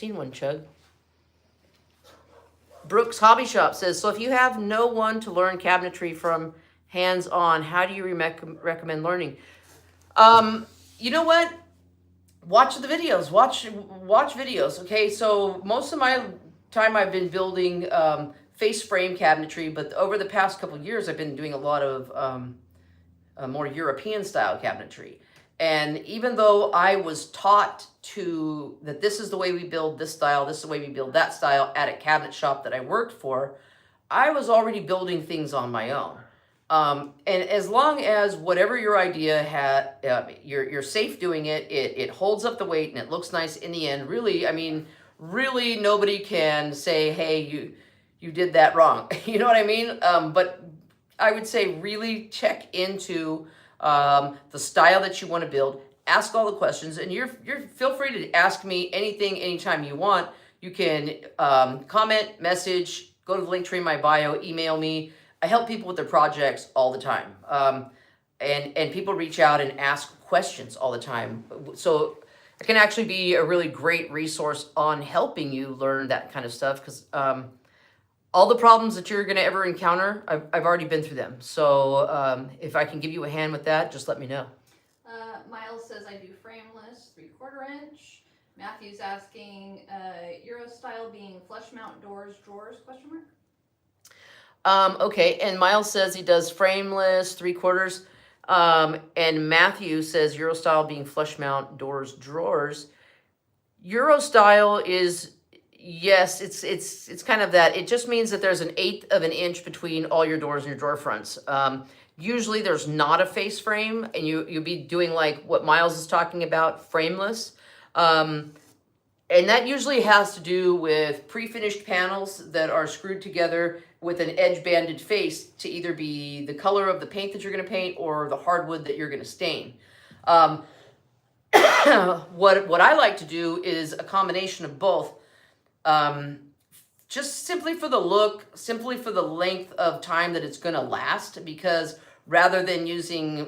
seen one, Chug. Brooks Hobby Shop says, so if you have no one to learn cabinetry from hands-on, how do you recommend learning? You know what? Watch the videos. Watch videos. Okay, so most of my time I've been building face frame cabinetry, but over the past couple of years I've been doing a lot of more European style cabinetry. And even though I was taught that this is the way we build this style, this is the way we build that style at a cabinet shop that I worked for, I was already building things on my own. And as long as whatever your idea had, you're safe doing it, it holds up the weight and it looks nice in the end. Really, I mean, really nobody can say, hey, you did that wrong. You know what I mean? But I would say really check into the style that you want to build. Ask all the questions, and you're feel free to ask me anything anytime you want. You can comment, message, go to the link tree in my bio, email me. I help people with their projects all the time. And people reach out and ask questions all the time. So it can actually be a really great resource on helping you learn that kind of stuff, because all the problems that you're going to ever encounter, I've already been through them. So if I can give you a hand with that, just let me know. Miles says, I do frameless, 3/4 inch. Matthew's asking, Euro style being flush mount doors, drawers, question mark? Okay, and Miles says he does frameless, 3/4. And Matthew says Euro style being flush mount doors, drawers. Euro style is, yes, it's kind of that. It just means that there's 1/8 of an inch between all your doors and your drawer fronts. Usually there's not a face frame, and you'll be doing like what Miles is talking about, frameless. And that usually has to do with pre-finished panels that are screwed together with an edge-banded face to either be the color of the paint that you're going to paint or the hardwood that you're going to stain. What I like to do is a combination of both. Just simply for the look, simply for the length of time that it's going to last, because rather than using,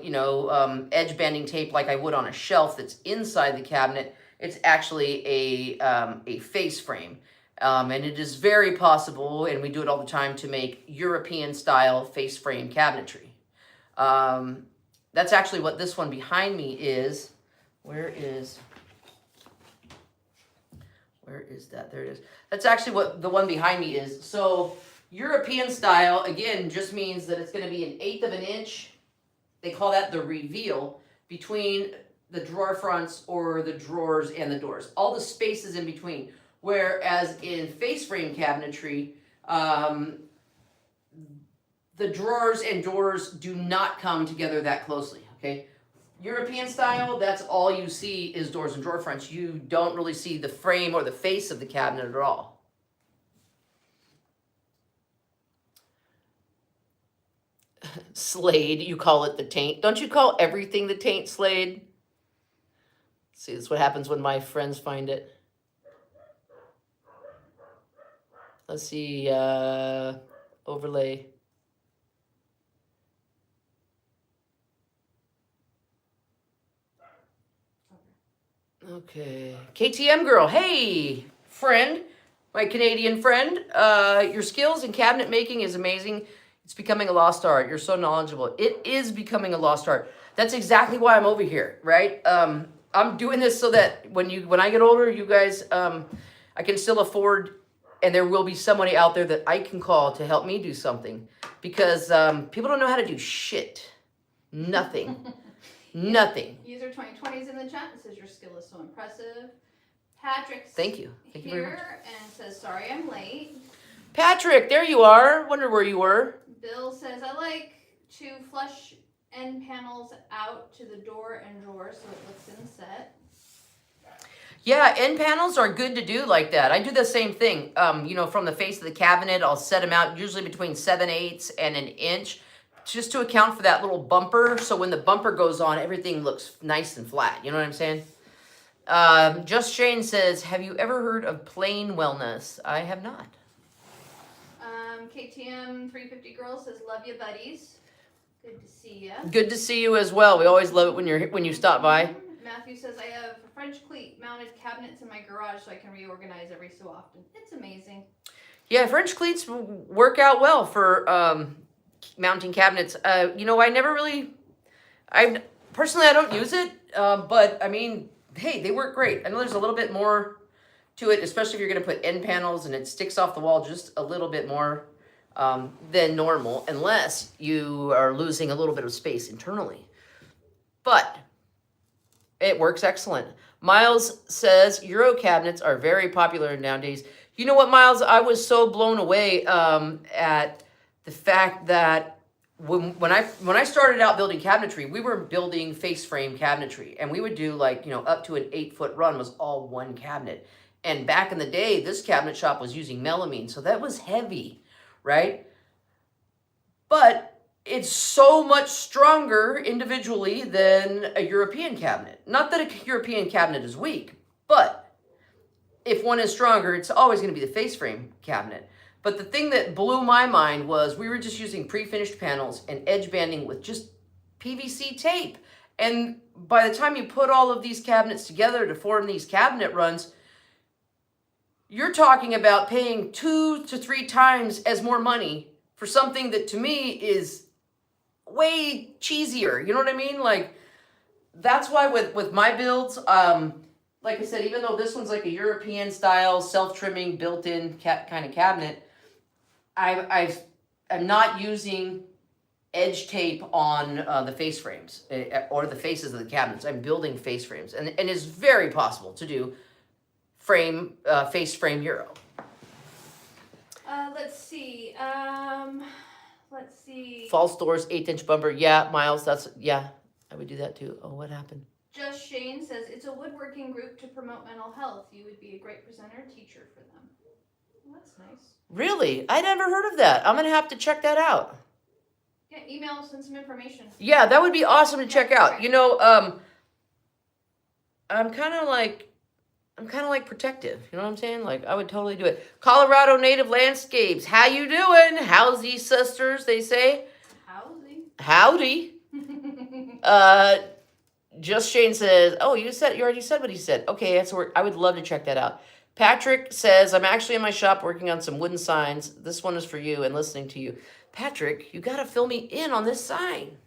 edge banding tape like I would on a shelf that's inside the cabinet, it's actually a face frame. And it is very possible, and we do it all the time, to make European style face frame cabinetry. That's actually what this one behind me is. Where is that? There it is. That's actually what the one behind me is. So European style, again, just means that it's going to be 1/8 of an inch. They call that the reveal between the drawer fronts or the drawers and the doors. All the spaces in between. Whereas in face frame cabinetry, the drawers and doors do not come together that closely, okay? European style, that's all you see is doors and drawer fronts. You don't really see the frame or the face of the cabinet at all. Slade, you call it the taint. Don't you call everything the taint, Slade? See, this is what happens when my friends find it. Let's see, overlay. Okay, KTM girl, hey, friend, my Canadian friend. Your skills in cabinet making is amazing. It's becoming a lost art. You're so knowledgeable. It is becoming a lost art. That's exactly why I'm over here, right? I'm doing this so that when I get older, you guys, I can still afford, and there will be somebody out there that I can call to help me do something, because people don't know how to do shit. Nothing. Nothing. User 2020 is in the chat and says your skill is so impressive. Patrick's Thank you. Thank you very much. And says, sorry I'm late. Patrick, there you are. Wonder where you were. Bill says, I like to flush end panels out to the door and drawer so it looks inset. Yeah, end panels are good to do like that. I do the same thing. From the face of the cabinet, I'll set them out usually between 7/8 and 1 inch, just to account for that little bumper. So when the bumper goes on, everything looks nice and flat. You know what I'm saying? Just Shane says, have you ever heard of plain wellness? I have not. KTM 350 girl says, love you buddies. Good to see you. Good to see you as well. We always love it when you stop by. Matthew says, I have French cleat mounted cabinets in my garage so I can reorganize every so often. It's amazing. Yeah, French cleats work out well for mounting cabinets. You know, I personally, I don't use it, but I mean, hey, they work great. I know there's a little bit more to it, especially if you're going to put end panels and it sticks off the wall just a little bit more than normal, unless you are losing a little bit of space internally. But it works excellent. Miles says Euro cabinets are very popular nowadays. You know what, Miles? I was so blown away at the fact that when I started out building cabinetry, we were building face frame cabinetry, and we would do like, you know, up to an 8-foot run was all one cabinet. And back in the day, this cabinet shop was using melamine, so that was heavy, right? But it's so much stronger individually than a European cabinet. Not that a European cabinet is weak, but if one is stronger, it's always going to be the face frame cabinet. But the thing that blew my mind was we were just using pre-finished panels and edge banding with just PVC tape. And by the time you put all of these cabinets together to form these cabinet runs, you're talking about paying 2 to 3 times as more money for something that to me is way cheesier. You know what I mean? Like, that's why with my builds, like I said, even though this one's like a European style, self-trimming, built-in kind of cabinet, I'm not using edge tape on the face frames or the faces of the cabinets. I'm building face frames, and it's very possible to do face frame Euro. Let's see. Let's see. False doors, 1/8-inch bumper. Yeah, Miles, I would do that too. Oh, what happened? Just Shane says, it's a woodworking group to promote mental health. You would be a great presenter, teacher for them. Well, that's nice. Really? I never heard of that. I'm going to have to check that out. Yeah, email us and some information. Yeah, that would be awesome to check out. You know, I'm kind of like protective. You know what I'm saying? Like, I would totally do it. Colorado Native Landscapes. How you doing? Howsy, sisters, they say. Howdy. Just Shane says, oh, you already said what he said. Okay, I would love to check that out. Patrick says, I'm actually in my shop working on some wooden signs. This one is for you and listening to you. Patrick, you got to fill me in on this sign.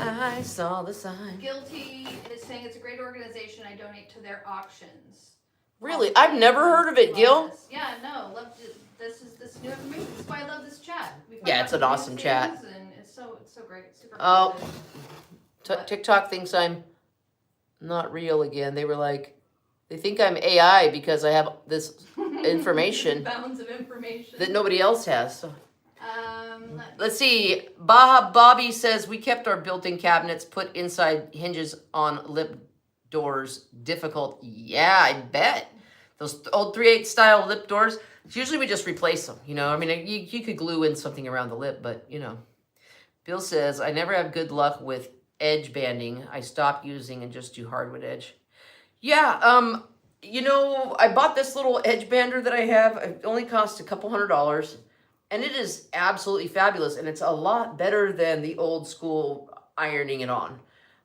I saw the sign. Guilty is saying it's a great organization. I donate to their auctions. Really? I've never heard of it, Gil. Yeah, no. This is new information. That's why I love this chat. Yeah, it's an awesome chat. And it's so great. Super oh, TikTok thinks I'm not real again. They were like, they think I'm AI because I have this information. Bounds of information. That nobody else has. So. Let's see. Baha Bobby says, we kept our built-in cabinets put inside hinges on lip doors. Difficult. Yeah, I bet. Those old 3/8 style lip doors, usually we just replace them. You know, I mean, you could glue in something around the lip, but, you know. Bill says, I never have good luck with edge banding. I stopped using and just do hardwood edge. Yeah, you know, I bought this little edge bander that I have. It only cost a couple $100. And it is absolutely fabulous, and it's a lot better than the old school ironing it on.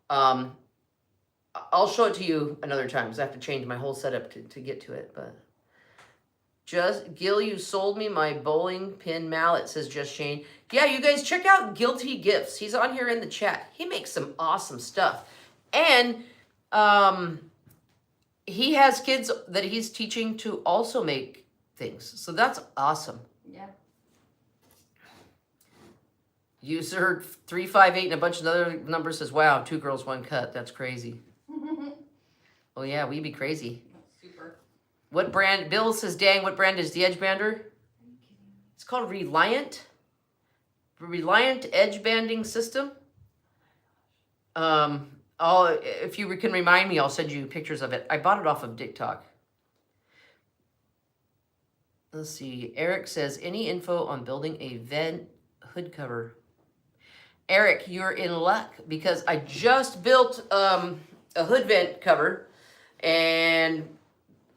I'll show it to you another time, because I have to change my whole setup to get to it. But Gil, you sold me my bowling pin mallet, says Just Shane. Yeah, you guys check out Guilty Gifts. He's on here in the chat. He makes some awesome stuff. And he has kids that he's teaching to also make things. So that's awesome. Yeah. User 358 and a bunch of other numbers says, wow, 2Girls1Cutt. That's crazy. Oh, yeah, we be crazy. Super. What brand? Bill says, dang, what brand is the edge bander? It's called Reliant. Reliant Edge Banding System. If you can remind me, I'll send you pictures of it. I bought it off of TikTok. Let's see. Eric says, any info on building a vent hood cover? Eric, you're in luck because I just built a hood vent cover, and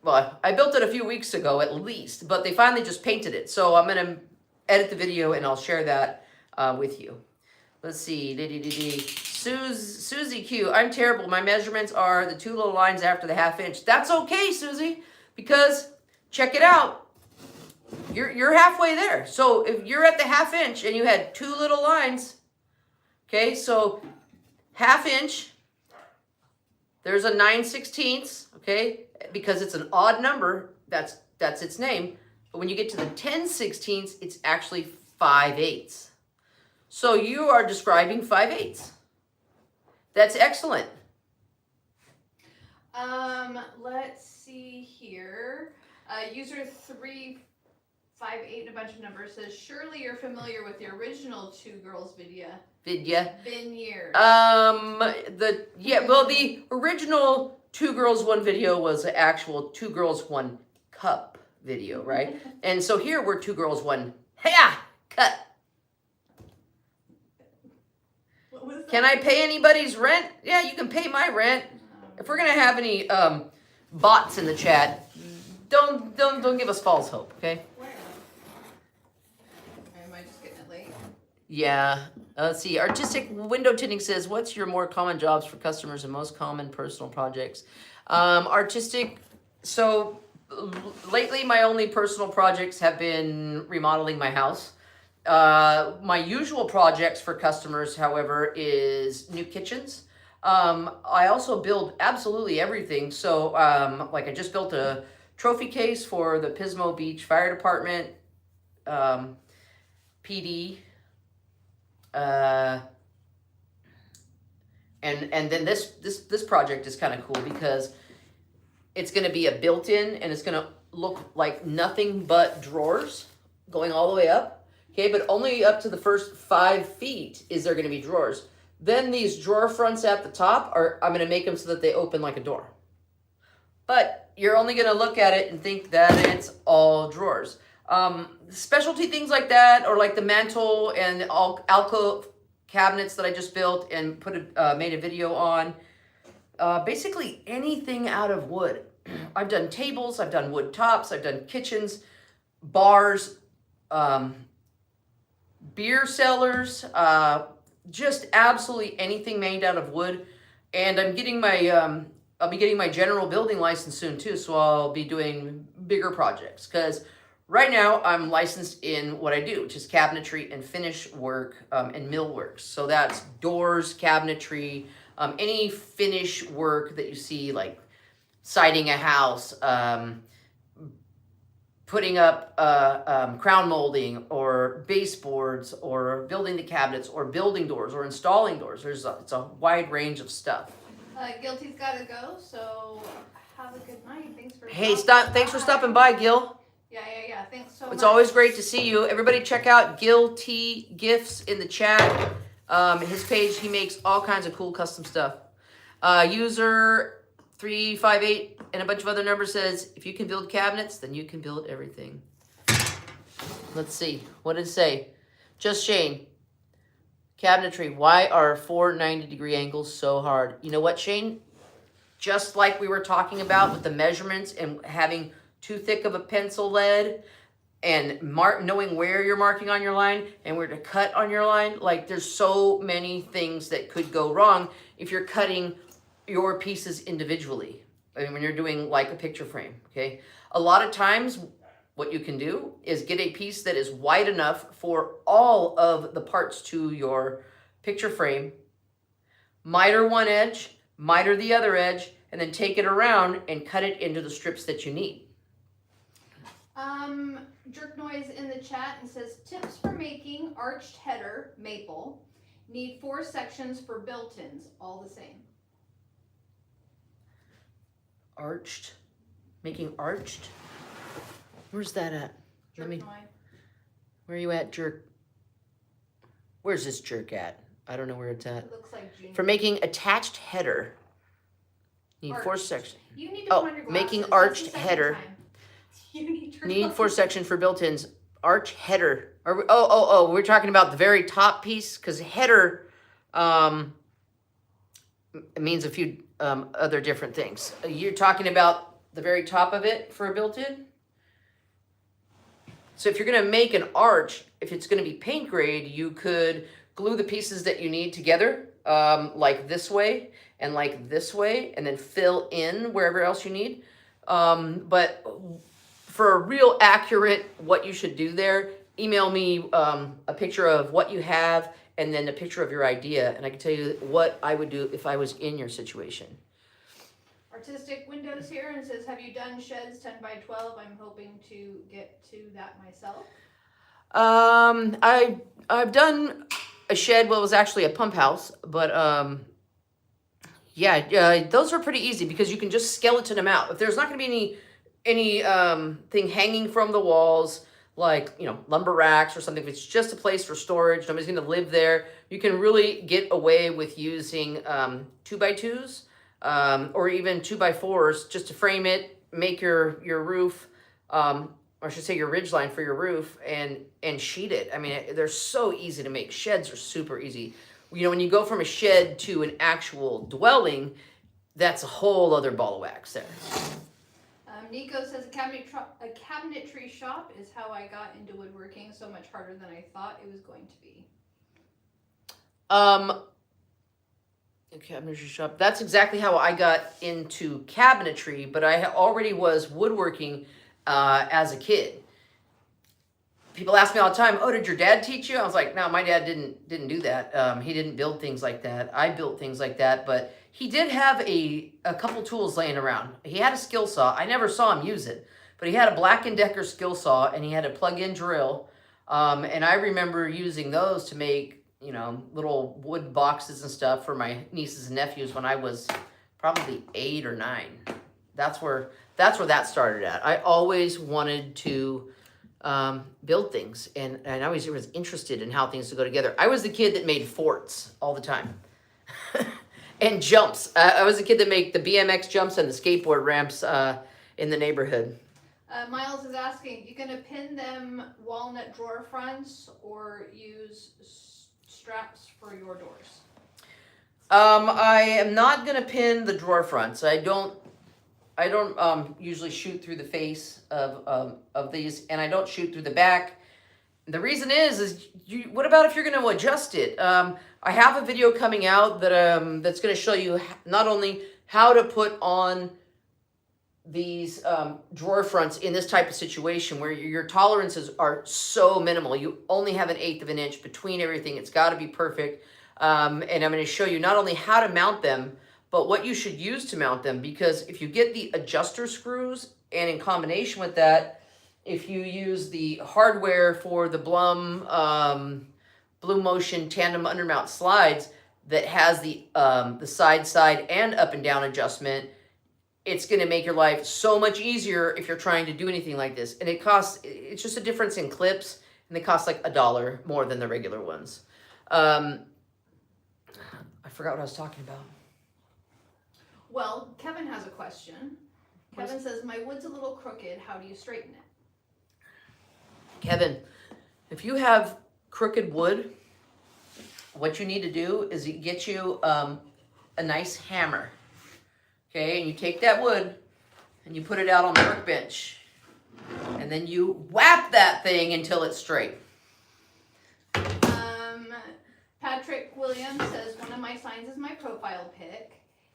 well, I built it a few weeks ago at least, but they finally just painted it. So I'm going to edit the video and I'll share that with you. Let's see. Susie Q. I'm terrible. My measurements are the 2 little lines after the 1/2 inch. That's okay, Susie, because check it out. You're halfway there. So if you're at the 1/2 inch and you had 2 little lines, okay, so 1/2 inch, there's a 9/16, okay, because it's an odd number, that's its name. But when you get to the 10/16, it's actually 5/8. So you are describing 5/8. That's excellent. Let's see here. User 358 and a bunch of numbers says, surely you're familiar with the original 2 Girls video. Vidya. Been years. The original 2 Girls 1 video was an actual 2 Girls 1 Cup video, right? And so here we're 2 Girls 1 Cut. What was that? Can I pay anybody's rent? Yeah, you can pay my rent. If we're gonna have any bots in the chat, don't give us false hope, okay? Where? Or am I just getting it late? Yeah. Let's see. Artistic Window Tinting says, what's your more common jobs for customers and most common personal projects? Artistic, so lately my only personal projects have been remodeling my house. My usual projects for customers, however, is new kitchens. I also build absolutely everything. So like I just built a trophy case for the Pismo Beach Fire Department, PD. And then this project is kind of cool because it's going to be a built-in and it's going to look like nothing but drawers going all the way up. Okay, but only up to the first 5 feet is there going to be drawers. Then these drawer fronts at the top I'm going to make them so that they open like a door. But you're only going to look at it and think that it's all drawers. Specialty things like that, or like the mantle and alcove cabinets that I just built and made a video on. Basically anything out of wood. I've done tables, I've done wood tops, I've done kitchens, bars, beer cellars, just absolutely anything made out of wood. And I'm getting my I'll be getting my general building license soon too, so I'll be doing bigger projects, because right now I'm licensed in what I do, which is cabinetry and finish work and millwork. So that's doors, cabinetry, any finish work that you see, like siding a house, putting up crown molding or baseboards, or building the cabinets, or building doors, or installing doors. It's a wide range of stuff. Guilty's got to go, so have a good night. Thanks for Thanks for stopping by, Gil. Yeah. Thanks so much. It's always great to see you. Everybody check out Gil T Gifts in the chat. His page, he makes all kinds of cool custom stuff. User 358 and a bunch of other numbers says, if you can build cabinets, then you can build everything. Let's see. What did it say? Just Shane. Cabinetry. Why are 4 90-degree angles so hard? You know what, Shane? Just like we were talking about with the measurements and having too thick of a pencil lead and knowing where you're marking on your line and where to cut on your line, like there's so many things that could go wrong if you're cutting your pieces individually. I mean, when you're doing like a picture frame, okay? A lot of times what you can do is get a piece that is wide enough for all of the parts to your picture frame, miter one edge, miter the other edge, and then take it around and cut it into the strips that you need. Jerk Noise in the chat and says, tips for making arched header maple. Need 4 sections for built-ins, all the same. Arched? Making arched? Where's that at? Jerk Noise. Where are you at, Jerk? Where's this jerk at? I don't know where it's at. It looks like Junior. For making attached header. Need Arched. 4 sections. You need to put on your glasses. Making That's arched the second header. time. You Need 4 sections for built-ins. Arch header. We're talking about the very top piece, because header means a few other different things. You're talking about the very top of it for a built-in? So if you're going to make an arch, if it's going to be paint grade, you could glue the pieces that you need together, like this way and like this way, and then fill in wherever else you need. But for a real accurate what you should do there, email me a picture of what you have and then a picture of your idea, and I can tell you what I would do if I was in your situation. Artistic Windows here and says, have you done sheds 10 by 12? I'm hoping to get to that myself. I've done a shed. Well, it was actually a pump house, but yeah, those are pretty easy because you can just skeleton them out. If there's not going to be any thing hanging from the walls, like, you know, lumber racks or something, if it's just a place for storage, nobody's going to live there, you can really get away with using 2x2s or even 2x4s just to frame it, make your roof, or I should say your ridge line for your roof, and sheet it. I mean, they're so easy to make. Sheds are super easy. You know, when you go from a shed to an actual dwelling, that's a whole other ball of wax there. Nico says a cabinetry shop is how I got into woodworking. So much harder than I thought it was going to be. A cabinetry shop. That's exactly how I got into cabinetry, but I already was woodworking as a kid. People ask me all the time, "Oh, did your dad teach you?" I was like, "No, my dad didn't do that. He didn't build things like that. I built things like that, but he did have a couple tools laying around. He had a skill saw. I never saw him use it, but he had a Black & Decker skill saw, and he had a plug-in drill. And I remember using those to make, you know, little wood boxes and stuff for my nieces and nephews when I was probably 8 or 9. That's where that started at. I always wanted to build things, and I always was interested in how things would go together. I was the kid that made forts all the time. And jumps. I was the kid that made the BMX jumps and the skateboard ramps in the neighborhood. Miles is asking, you gonna pin them walnut drawer fronts or use straps for your doors? I am not gonna pin the drawer fronts. I don't usually shoot through the face of these, and I don't shoot through the back. The reason is what about if you're going to adjust it? I have a video coming out that that's going to show you not only how to put on these drawer fronts in this type of situation where your tolerances are so minimal. You only have 1/8 of an inch between everything. It's got to be perfect. And I'm going to show you not only how to mount them, but what you should use to mount them, because if you get the adjuster screws, and in combination with that, if you use the hardware for the Blue Motion tandem undermount slides that has the side and up and down adjustment, it's going to make your life so much easier if you're trying to do anything like this. And it's just a difference in clips, and they cost like $1 more than the regular ones. I forgot what I was talking about. Well, Kevin has a question. Kevin says, my wood's a little crooked. How do you straighten it? Kevin, if you have crooked wood, what you need to do is get you a nice hammer. Okay, and you take that wood and you put it out on the workbench. And then you whap that thing until it's straight. Patrick Williams says, one of my signs is my profile pic.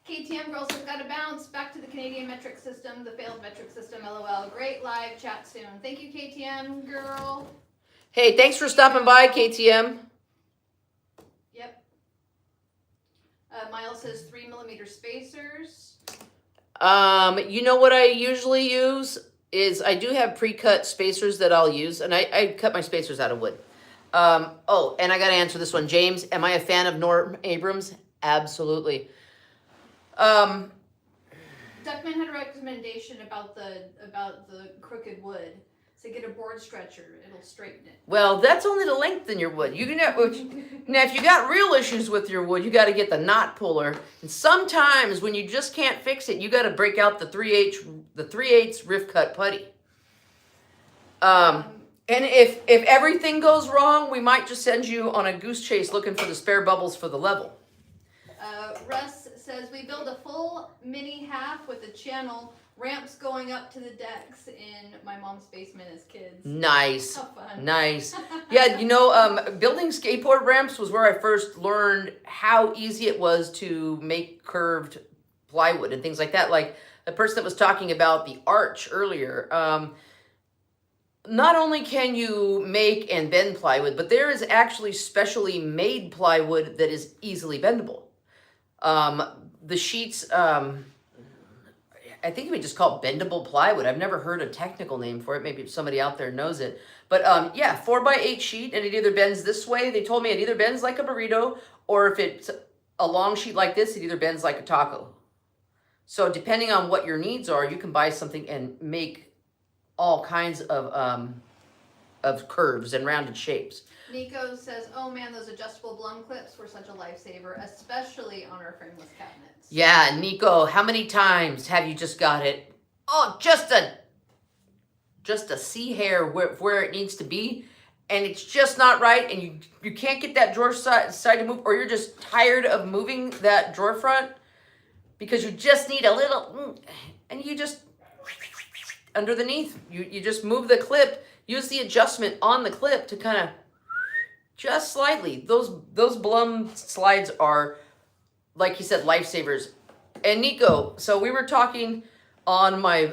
KTM girls have got to bounce back to the Canadian metric system, the failed metric system, LOL. Great live chat soon. Thank you, KTM girl. Hey, thanks for stopping by, KTM. Yep. Miles says 3mm spacers. You know what I usually use is I do have pre-cut spacers that I'll use, and I cut my spacers out of wood. Oh, and I got to answer this one. James, am I a fan of Norm Abrams? Absolutely. Duckman had a recommendation about the crooked wood. So get a board stretcher; it'll straighten it. Well, that's only to lengthen your wood. You can have, now, if you got real issues with your wood, you got to get the knot puller. And sometimes when you just can't fix it, you got to break out the 3/8 rift cut putty. And if everything goes wrong, we might just send you on a goose chase looking for the spare bubbles for the level. Russ says we build a full mini half with a channel ramps going up to the decks in my mom's basement as kids. Nice. How fun. Nice. Yeah, building skateboard ramps was where I first learned how easy it was to make curved plywood and things like that. Like the person that was talking about the arch earlier, not only can you make and bend plywood, but there is actually specially made plywood that is easily bendable. The sheets, I think we just call it bendable plywood. I've never heard a technical name for it. Maybe somebody out there knows it. But yeah, 4x8 sheet, and it either bends this way. They told me it either bends like a burrito, or if it's a long sheet like this, it either bends like a taco. So depending on what your needs are, you can buy something and make all kinds of curves and rounded shapes. Nico says, oh man, those adjustable Blum clips were such a lifesaver, especially on our frameless cabinets. Yeah, Nico, how many times have you just got it? Oh, just a C hair where it needs to be, and it's just not right, and you can't get that drawer side to move, or you're just tired of moving that drawer front because you just need a little, and you just underneath, you just move the clip, use the adjustment on the clip to kind of just slightly. Those Blum slides are, like you said, lifesavers. And Nico, so we were talking on my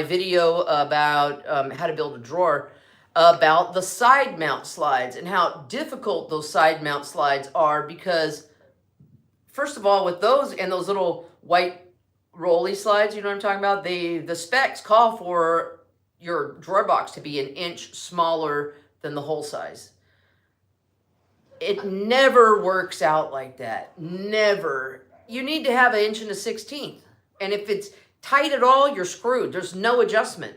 video about how to build a drawer, about the side mount slides and how difficult those side mount slides are, because first of all, with those and those little white rolly slides, you know what I'm talking about, the specs call for your drawer box to be an inch smaller than the hole size. It never works out like that. Never. You need to have 1 1/16. And if it's tight at all, you're screwed. There's no adjustment,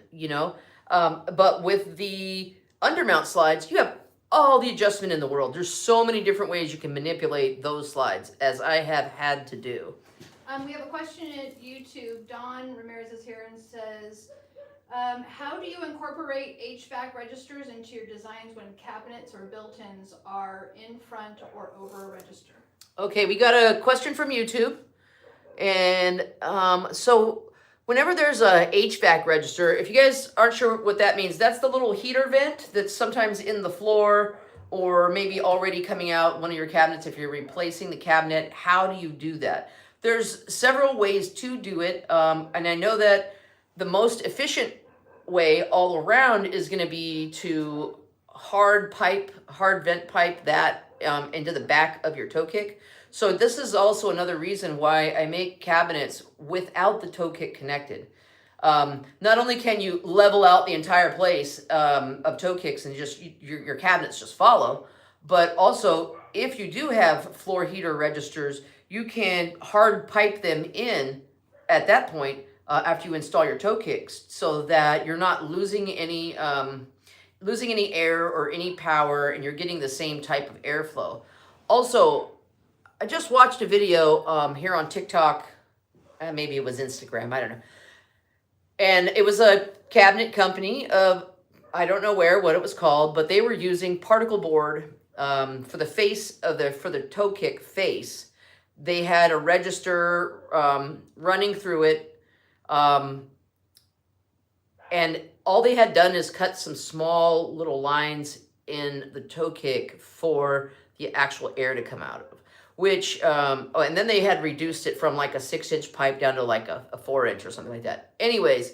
But with the undermount slides, you have all the adjustment in the world. There's so many different ways you can manipulate those slides, as I have had to do. We have a question at YouTube. Don Ramirez is here and says, how do you incorporate HVAC registers into your designs when cabinets or built-ins are in front or over a register? Okay, we got a question from YouTube. And so whenever there's a HVAC register, if you guys aren't sure what that means, that's the little heater vent that's sometimes in the floor or maybe already coming out one of your cabinets if you're replacing the cabinet. How do you do that? There's several ways to do it. And I know that the most efficient way all around is going to be to hard vent pipe that into the back of your toe kick. So this is also another reason why I make cabinets without the toe kick connected. Not only can you level out the entire place of toe kicks and just your cabinets just follow, but also if you do have floor heater registers, you can hard pipe them in at that point after you install your toe kicks, so that you're not losing any air or any power, and you're getting the same type of airflow. Also, I just watched a video here on TikTok, maybe it was Instagram, I don't know. And it was a cabinet company of, I don't know what it was called, but they were using particle board for the face of for the toe kick face. They had a register running through it, and all they had done is cut some small little lines in the toe kick for the actual air to come out of. Which, and then they had reduced it from like a 6-inch pipe down to like a 4-inch or something like that. Anyways,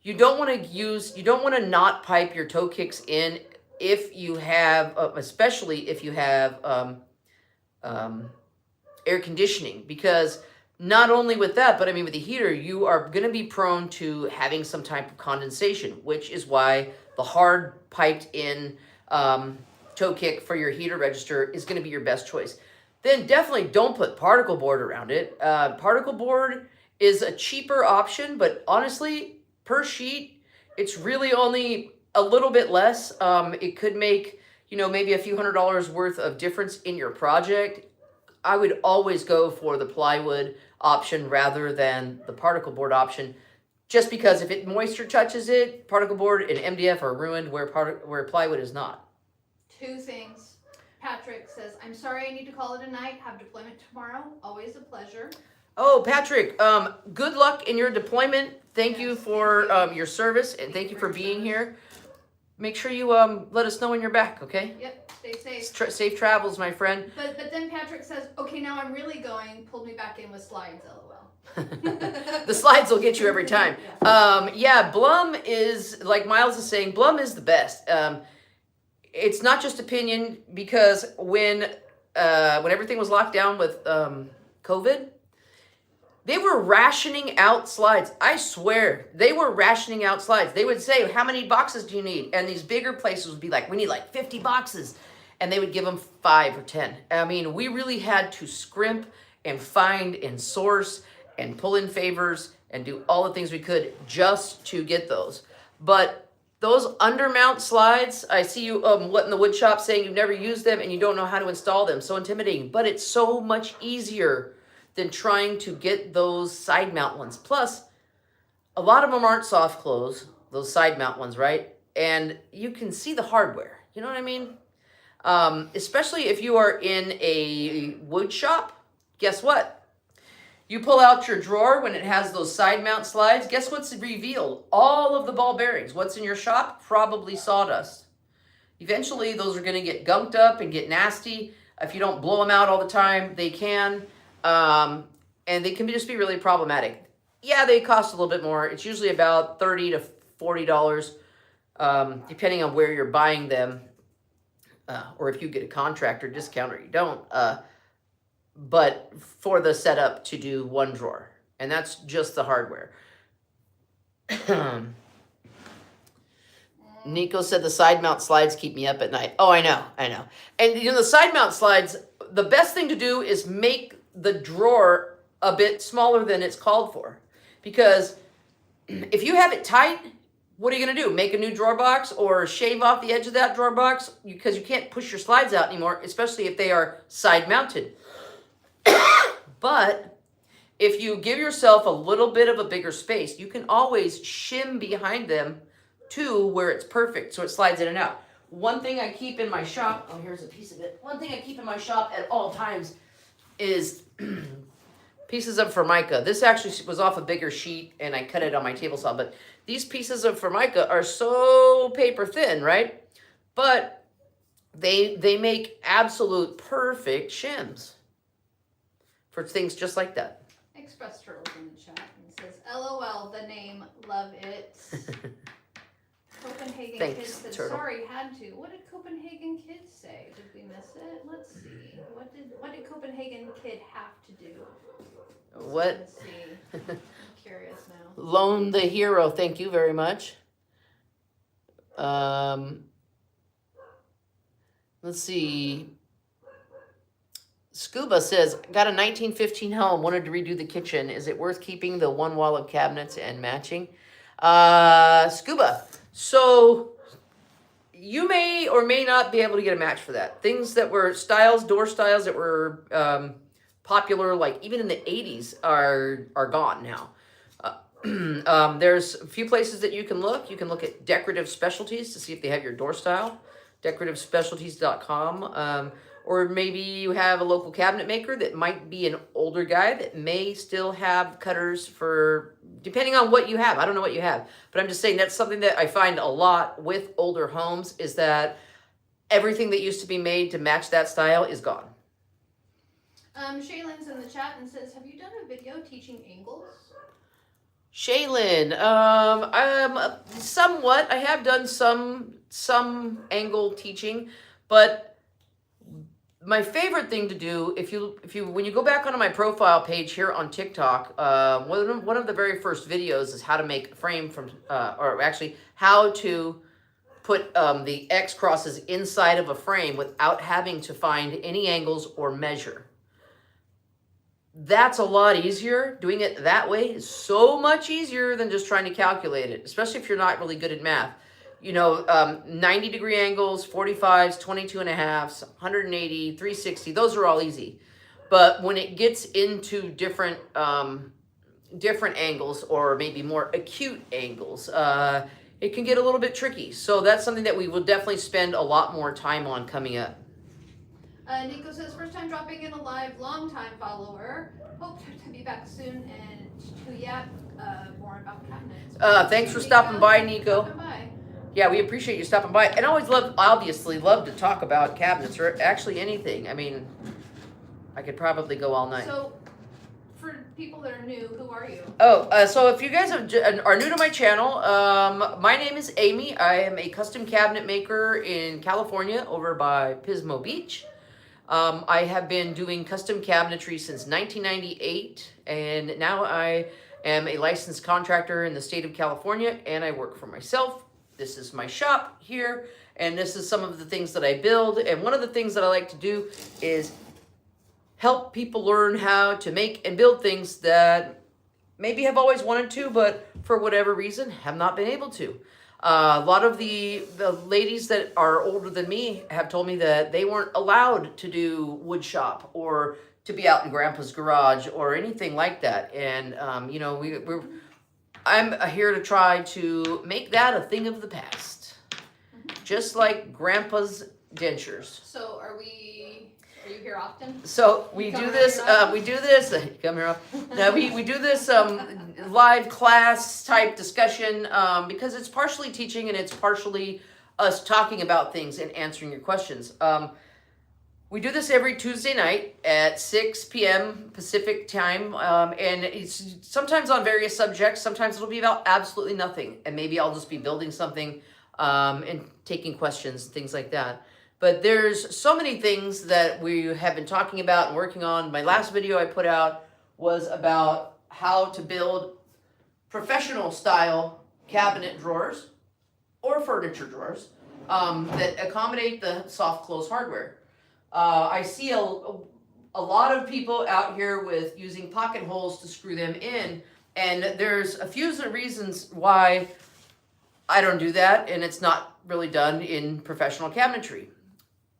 you don't want to not pipe your toe kicks in if you have, especially if you have air conditioning, because not only with that, but I mean with the heater, you are going to be prone to having some type of condensation, which is why the hard piped in toe kick for your heater register is going to be your best choice. Then definitely don't put particle board around it. Particle board is a cheaper option, but honestly, per sheet, it's really only a little bit less. It could make, maybe a few $100s worth of difference in your project. I would always go for the plywood option rather than the particle board option, just because if it moisture touches it, particle board and MDF are ruined where plywood is not. 2 things. Patrick says, I'm sorry I need to call it a night. Have deployment tomorrow. Always a pleasure. Oh, Patrick, good luck in your deployment. Thank you for your service, and thank you for being here. Make sure you let us know when you're back, okay? Yep, stay safe. Safe travels, my friend. But then Patrick says, okay, now I'm really going. Pulled me back in with slides, lol. The slides will get you every time. Yeah, Blum is, like Miles is saying, Blum is the best. It's not just opinion, because when everything was locked down with COVID, they were rationing out slides. I swear, they were rationing out slides. They would say, how many boxes do you need? And these bigger places would be like, we need like 50 boxes. And they would give them 5 or 10. I mean, we really had to scrimp and find and source and pull in favors and do all the things we could just to get those. But those undermount slides, I see you what in the wood shop saying you've never used them and you don't know how to install them. So intimidating, but it's so much easier than trying to get those side mount ones. Plus, a lot of them aren't soft close, those side mount ones, right? And you can see the hardware, you know what I mean? Especially if you are in a wood shop, guess what? You pull out your drawer when it has those side mount slides, guess what's revealed? All of the ball bearings. What's in your shop? Probably sawdust. Eventually, those are gonna get gunked up and get nasty. If you don't blow them out all the time, they can. And they can just be really problematic. Yeah, they cost a little bit more. It's usually about $30 to $40, depending on where you're buying them, or if you get a contractor discount or you don't. But for the setup to do one drawer, and that's just the hardware. Nico said the side mount slides keep me up at night. Oh, I know. And the side mount slides, the best thing to do is make the drawer a bit smaller than it's called for. Because if you have it tight, what are you going to do? Make a new drawer box or shave off the edge of that drawer box? Because you can't push your slides out anymore, especially if they are side mounted. But if you give yourself a little bit of a bigger space, you can always shim behind them to where it's perfect, so it slides in and out. One thing I keep in my shop, oh, here's a piece of it. One thing I keep in my shop at all times is pieces of Formica. This actually was off a bigger sheet, and I cut it on my table saw, but these pieces of Formica are so paper thin, right? But they make absolute perfect shims for things just like that. Express Turtles in the chat and says, LOL, the name, love it. Copenhagen Thanks, Kids said, Turtle. sorry, had to. What did Copenhagen Kids say? Did we miss it? Let's see. What did Copenhagen Kid have to do? What? Let's see. I'm curious now. Lone the Hero, thank you very much. Let's see. Scuba says, got a 1915 home, wanted to redo the kitchen. Is it worth keeping the one wall of cabinets and matching? Scuba, so you may or may not be able to get a match for that. Things that were door styles that were popular, like even in the 80s, are gone now. There's a few places that you can look. You can look at Decorative Specialties to see if they have your door style, decorativespecialties.com. Or maybe you have a local cabinet maker that might be an older guy that may still have cutters for, depending on what you have. I don't know what you have, but I'm just saying that's something that I find a lot with older homes, is that everything that used to be made to match that style is gone. Shaylin's in the chat and says, have you done a video teaching angles? Shaylin, somewhat. I have done some angle teaching, but my favorite thing to do, when you go back onto my profile page here on TikTok, one of the very first videos is how to make a frame from, or actually how to put the X crosses inside of a frame without having to find any angles or measure. That's a lot easier. Doing it that way is so much easier than just trying to calculate it, especially if you're not really good at math. 90-degree angles, 45s, 22.5s, 180, 360, those are all easy. But when it gets into different angles, or maybe more acute angles, it can get a little bit tricky. So that's something that we will definitely spend a lot more time on coming up. Nico says, first time dropping in a live, long time follower. Hope to be back soon and to yap more about cabinets. Thanks for stopping by, Nico. Stopping by. Yeah, we appreciate you stopping by. And always obviously love to talk about cabinets or actually anything. I mean, I could probably go all night. So, for people that are new, who are you? So if you guys are new to my channel, my name is Amy. I am a custom cabinet maker in California over by Pismo Beach. I have been doing custom cabinetry since 1998, and now I am a licensed contractor in the state of California, and I work for myself. This is my shop here, and this is some of the things that I build. And one of the things that I like to do is help people learn how to make and build things that maybe have always wanted to, but for whatever reason have not been able to. A lot of the ladies that are older than me have told me that they weren't allowed to do wood shop or to be out in Grandpa's garage or anything like that. And you know, I'm here to try to make that a thing of the past, just like Grandpa's dentures. So, are you here often? So we do this. Come here up. Now we do this live class type discussion because it's partially teaching and it's partially us talking about things and answering your questions. We do this every Tuesday night at 6 p.m. Pacific time, and it's sometimes on various subjects. Sometimes it'll be about absolutely nothing, and maybe I'll just be building something and taking questions, things like that. But there's so many things that we have been talking about and working on. My last video I put out was about how to build professional style cabinet drawers or furniture drawers that accommodate the soft close hardware. I see a lot of people out here with using pocket holes to screw them in, and there's a few reasons why I don't do that, and it's not really done in professional cabinetry.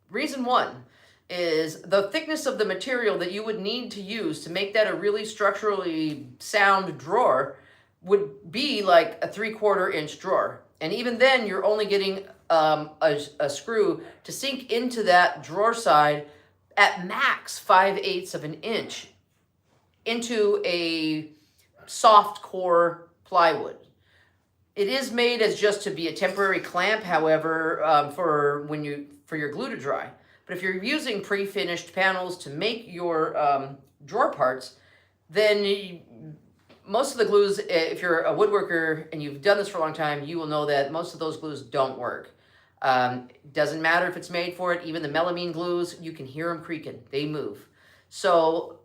Reason one is the thickness of the material that you would need to use to make that a really structurally sound drawer would be like a 3/4 inch drawer. And even then, you're only getting a screw to sink into that drawer side at max 5/8 of an inch into a soft core plywood. It is made as just to be a temporary clamp, however, for your glue to dry. But if you're using pre-finished panels to make your drawer parts, then most of the glues, if you're a woodworker and you've done this for a long time, you will know that most of those glues don't work. Doesn't matter if it's made for it. Even the melamine glues, you can hear them creaking. They move. So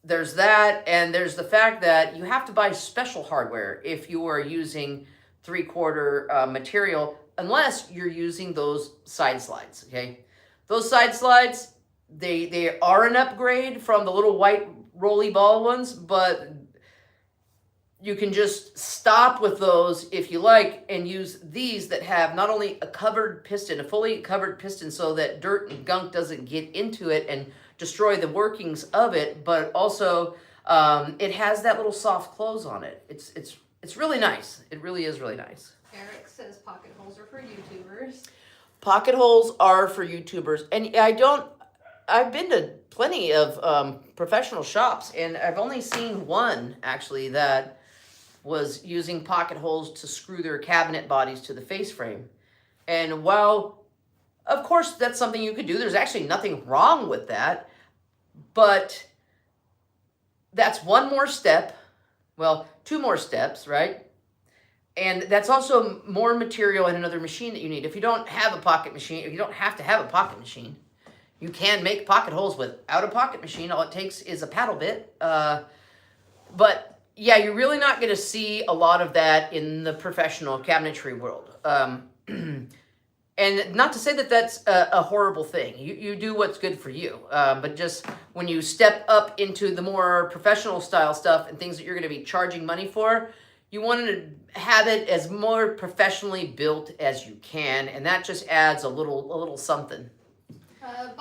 there's that, and there's the fact that you have to buy special hardware if you are using 3/4 material, unless you're using those side slides, okay? Those side slides, they are an upgrade from the little white rolly ball ones, but you can just stop with those if you like and use these that have not only a covered piston, a fully covered piston so that dirt and gunk doesn't get into it and destroy the workings of it, but also it has that little soft close on it. It's really nice. It really is really nice. Eric says pocket holes are for YouTubers. Pocket holes are for YouTubers. And I've been to plenty of professional shops, and I've only seen one actually that was using pocket holes to screw their cabinet bodies to the face frame. And while, of course, that's something you could do, there's actually nothing wrong with that, but that's one more step, well, two more steps, right? And that's also more material in another machine that you need. If you don't have a pocket machine, you don't have to have a pocket machine. You can make pocket holes without a pocket machine. All it takes is a paddle bit. But yeah, you're really not going to see a lot of that in the professional cabinetry world. And not to say that that's a horrible thing. You do what's good for you. But just when you step up into the more professional style stuff and things that you're going to be charging money for, you want to have it as more professionally built as you can, and that just adds a little something.